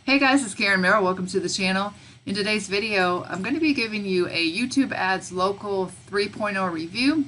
Hey guys, it's Karen Merrill. Welcome to the channel. In today's video, I'm going to be giving you a YouTube Ads Local 3.0 review.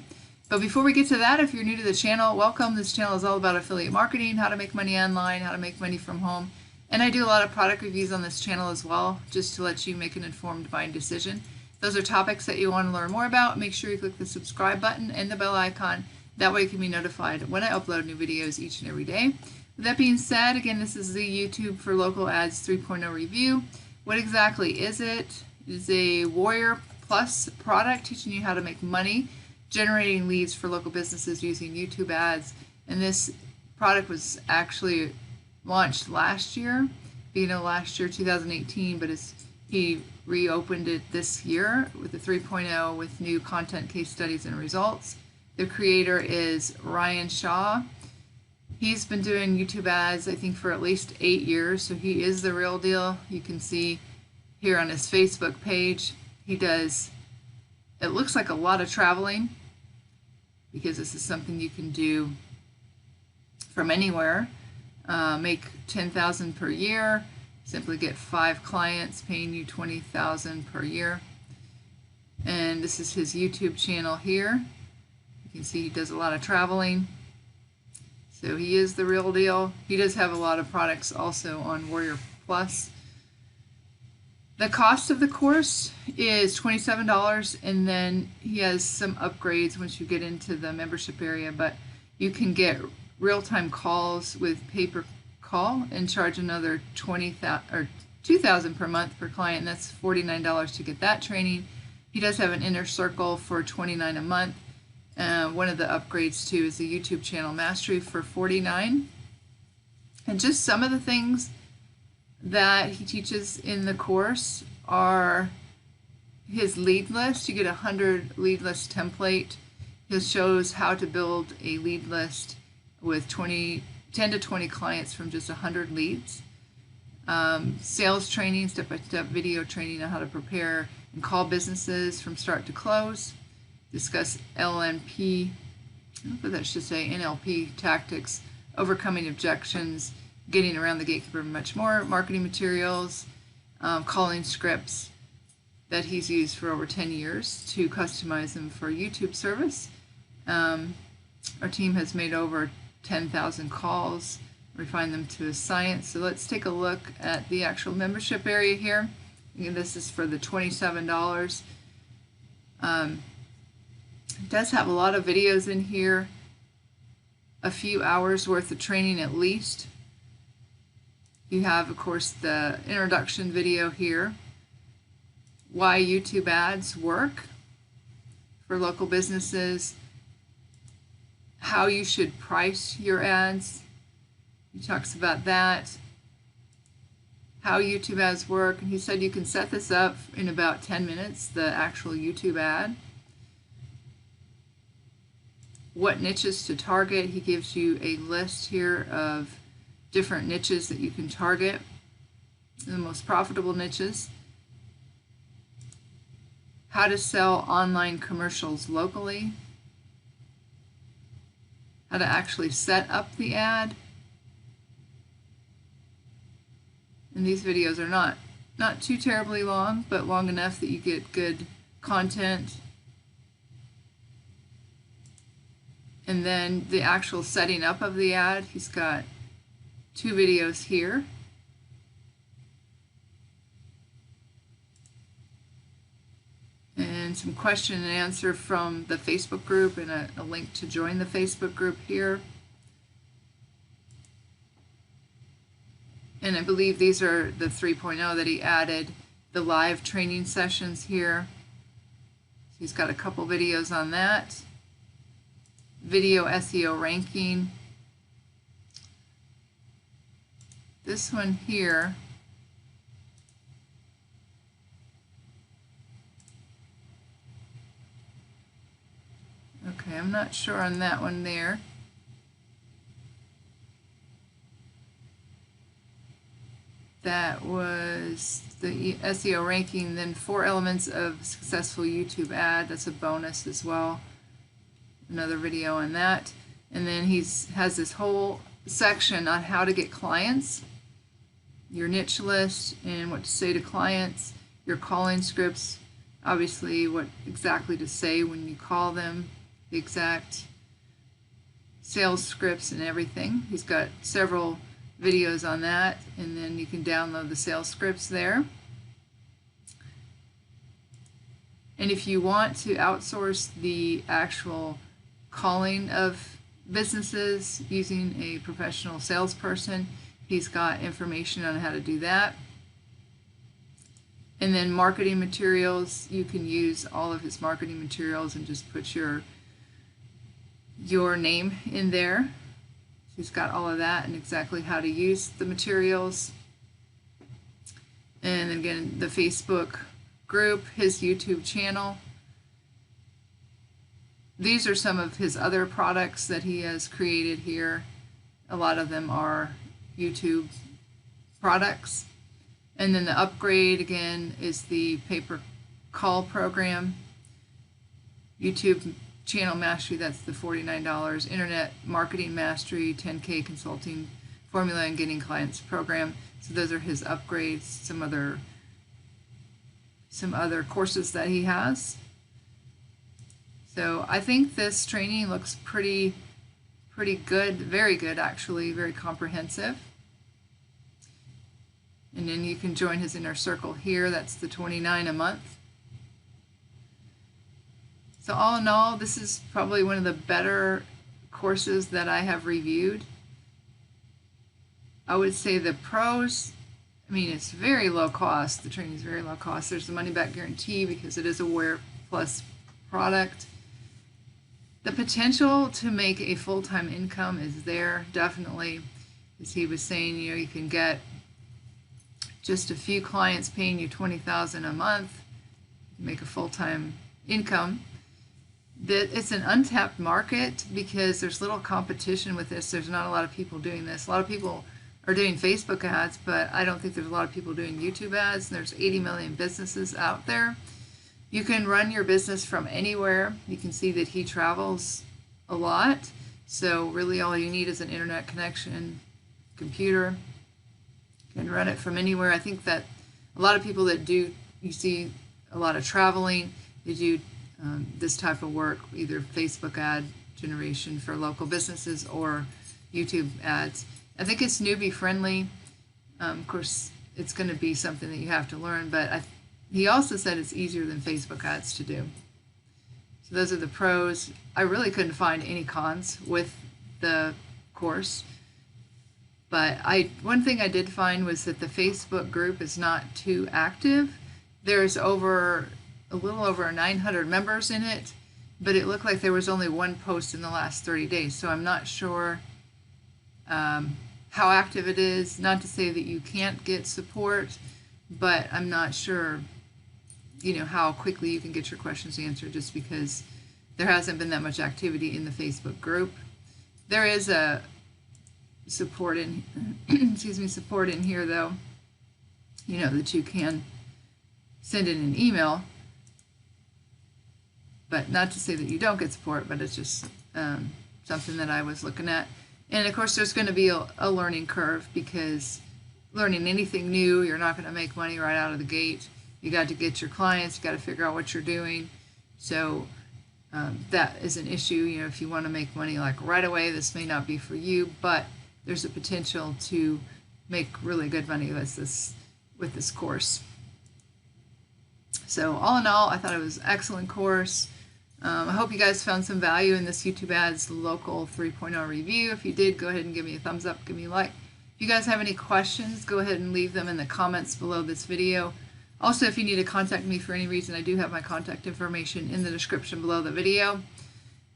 But before we get to that, if you're new to the channel, welcome. This channel is all about affiliate marketing, how to make money online, how to make money from home. And I do a lot of product reviews on this channel as well, just to let you make an informed buying decision. If those are topics that you want to learn more about, make sure you click the subscribe button and the bell icon. That way you can be notified when I upload new videos each and every day. With that being said, again, this is the YouTube for Local Ads 3.0 review. What exactly is it? It is a Warrior Plus product teaching you how to make money generating leads for local businesses using YouTube ads. And this product was actually launched last year, last year 2018, but he reopened it this year with the 3.0 with new content, case studies, and results. The creator is Ryan Shaw. He's been doing YouTube ads, I think, for at least 8 years, so he is the real deal. You can see here on his Facebook page, he does, it looks like a lot of traveling, because this is something you can do from anywhere. Make $10,000 per year, simply get 5 clients paying you $20,000 per year. And this is his YouTube channel here. You can see he does a lot of traveling. So he is the real deal. He does have a lot of products also on Warrior Plus. The cost of the course is $27, and then he has some upgrades once you get into the membership area, but you can get real-time calls with pay-per-call and charge another $2,000 per month per client, and that's $49 to get that training. He does have an inner circle for $29 a month. One of the upgrades too is the YouTube channel mastery for $49. And just some of the things that he teaches in the course are his lead list. You get a 100 lead list template. He shows how to build a lead list with 10 to 20 clients from just 100 leads. Sales training, step-by-step video training on how to prepare and call businesses from start to close. Discuss LNP, that should say NLP tactics, overcoming objections, getting around the gatekeeper, and much more. Marketing materials, calling scripts that he's used for over 10 years to customize them for YouTube service. Our team has made over 10,000 calls, refined them to a science. So let's take a look at the actual membership area here. Again, this is for the $27. It does have a lot of videos in here, a few hours worth of training at least. You have, of course, the introduction video here, why YouTube ads work for local businesses, how you should price your ads. He talks about that, how YouTube ads work, and he said you can set this up in about 10 minutes, the actual YouTube ad. What niches to target. He gives you a list here of different niches that you can target, the most profitable niches. How to sell online commercials locally. How to actually set up the ad. And these videos are not too terribly long, but long enough that you get good content. And then the actual setting up of the ad, he's got 2 videos here. And some question and answer from the Facebook group, and a link to join the Facebook group here. And I believe these are the 3.0 that he added, the live training sessions here. So he's got a couple videos on that. Video SEO ranking. This one here, okay, I'm not sure on that one there. That was the SEO ranking, then 4 elements of successful YouTube ad. That's a bonus as well. Another video on that. And then has this whole section on how to get clients. your niche list and what to say to clients, your calling scripts, obviously what exactly to say when you call them, the exact sales scripts and everything. He's got several videos on that, and then you can download the sales scripts there. And if you want to outsource the actual calling of businesses using a professional salesperson, he's got information on how to do that. And then marketing materials, you can use all of his marketing materials and just put your name in there. He's got all of that and exactly how to use the materials. And again, the Facebook group, his YouTube channel. These are some of his other products that he has created here. A lot of them are YouTube products. And then the upgrade, again, is the pay-per-call program. YouTube Channel Mastery, that's the $49. Internet Marketing Mastery, 10K Consulting Formula and Getting Clients program. So those are his upgrades, some other courses that he has. So I think this training looks pretty good, very good actually, very comprehensive. And then you can join his inner circle here. That's the $29 a month. So all in all, this is probably one of the better courses that I have reviewed. I would say the pros, I mean, it's very low cost. The training is very low cost. There's the money back guarantee because it is a Wear Plus product. The potential to make a full-time income is there, definitely. As he was saying, you know, you can get just a few clients paying you $20,000 a month, make a full-time income. That it's an untapped market because there's little competition with this. There's not a lot of people doing this. A lot of people are doing Facebook ads, but I don't think there's a lot of people doing YouTube ads. There's 80 million businesses out there. You can run your business from anywhere. You can see that he travels a lot. So really all you need is an internet connection, computer. You can run it from anywhere. I think that a lot of people that do, you see a lot of traveling, they do this type of work, either Facebook ad generation for local businesses or YouTube ads. I think it's newbie friendly. Of course, it's going to be something that you have to learn, but he also said it's easier than Facebook ads to do. So those are the pros. I really couldn't find any cons with the course. But one thing I did find was that the Facebook group is not too active. There's a little over 900 members in it, but it looked like there was only one post in the last 30 days. So I'm not sure how active it is. Not to say that you can't get support, but I'm not sure, you know, how quickly you can get your questions answered just because there hasn't been that much activity in the Facebook group. There is a support in support in here though, you know, that you can send in an email, but not to say that you don't get support, but it's just something that I was looking at. And of course there's going to be a learning curve because learning anything new, you're not going to make money right out of the gate. You got to get your clients, you got to figure out what you're doing. So that is an issue. You know, if you want to make money like right away, this may not be for you, but there's a potential to make really good money with this course. So all in all, I thought it was an excellent course. I hope you guys found some value in this YouTube Ads Local 3.0 review. If you did, go ahead and give me a thumbs up, give me a like. If you guys have any questions, go ahead and leave them in the comments below this video. Also, if you need to contact me for any reason, I do have my contact information in the description below the video.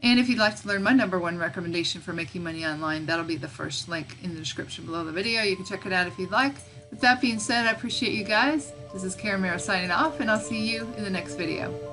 And if you'd like to learn my #1 recommendation for making money online, that'll be the first link in the description below the video. You can check it out if you'd like. With that being said, I appreciate you guys. This is Karen Mero signing off, and I'll see you in the next video.